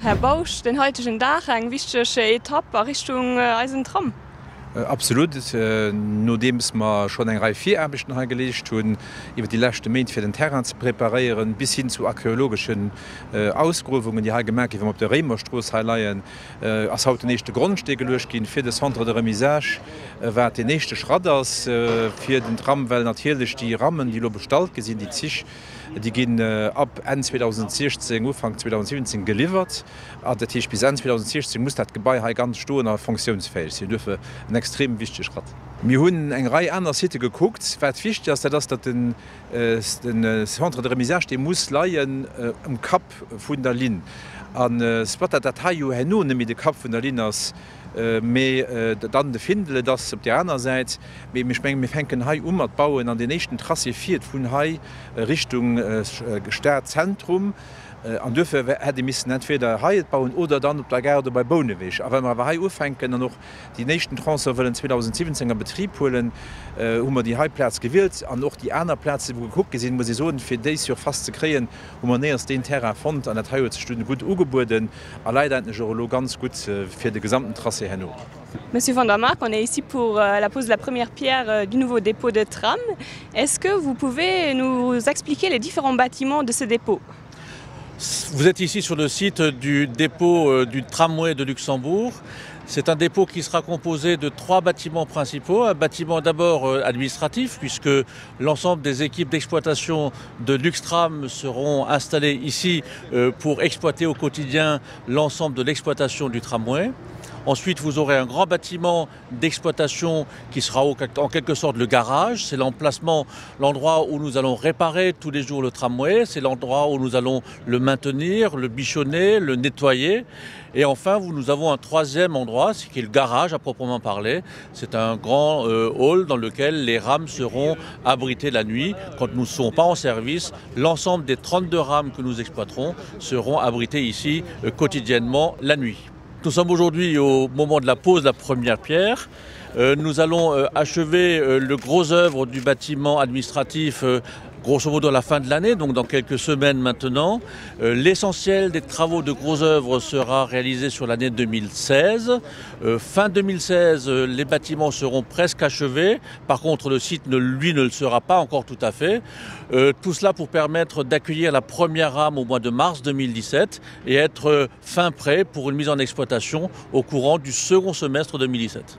Herr Bausch, den heutigen Tag eng wichtige Etappe Richtung Eisentram. Absolut nodems ma schon eng Reihe 4 Erbechten ha gelegt hun, iwwer die lächte Meint fir den Terran zu preparieren, bis hin zu archäologischen Ausgruvungen, die ha gemerk, iw op der Remerstroos heileien ass haut den nächte Grundste gelech gin fir de Centre de Remisage, wär de nächte Schradders fir den Tramwell natierlech die Rammen, die lo bestalt gesinn, die Zich, die ginn ab en 2016 Ufang 2017 geliefert. Der Tisch bis 2016 muss dat Gebäi ha ganz stoner funktionsfähig. Sie dürfe en extrem wichtig Schritt. Wir hunn eng Reihe aner City geguckt, wichtig ist, dass den Centre de Remisage de muss leiien Kap vun der Lin. An Spot dat Haio henno nemi de Kap vun der Linners dann de Findele das op der einer Seite mir fenken Hai mat bauen an den nächsten Trasse 4 vun Hai Richtung Gestärtzentrum. An dëffe hätte missen entweder Haiet bauen oder dann op der Gerde bei Bonewich. Aber wenn man Hai ufenken noch die nächsten Transfer wollen 2017er Betrieb holen, hummer die Haiplatz gewillt, an noch die einer Plätze wo geguckt gesinn, muss so fir déis jo fast ze kreen, wo man näers den Terra fand an der Teilstunden gut ugeburden, a leider Geolo ganz gut fir de gesamten Trasse henno. Monsieur Van der Mark, on est ici pour la pose de la première pierre du nouveau dépôt de tram. Est-ce que vous pouvez nous expliquer les différents bâtiments de ce dépôt? Vous êtes ici sur le site du dépôt du tramway de Luxembourg. C'est un dépôt qui sera composé de 3 bâtiments principaux. Un bâtiment d'abord administratif, puisque l'ensemble des équipes d'exploitation de Luxtram seront installées ici pour exploiter au quotidien l'ensemble de l'exploitation du tramway. Ensuite, vous aurez un grand bâtiment d'exploitation qui sera en quelque sorte le garage. C'est l'emplacement, l'endroit où nous allons réparer tous les jours le tramway. C'est l'endroit où nous allons le maintenir, le bichonner, le nettoyer. Et enfin, nous avons un troisième endroit, qui est le garage à proprement parler. C'est un grand hall dans lequel les rames seront abritées la nuit. Quand nous ne serons pas en service, l'ensemble des 32 rames que nous exploiterons seront abritées ici quotidiennement la nuit. Nous sommes aujourd'hui au moment de la pose de la première pierre. Nous allons achever le gros œuvre du bâtiment administratif grosso modo à la fin de l'année, donc dans quelques semaines maintenant. L'essentiel des travaux de gros œuvres sera réalisé sur l'année 2016. Fin 2016, les bâtiments seront presque achevés. Par contre, le site, lui, ne le sera pas encore tout à fait. Tout cela pour permettre d'accueillir la première rame au mois de mars 2017 et être fin prêt pour une mise en exploitation au courant du second semestre 2017.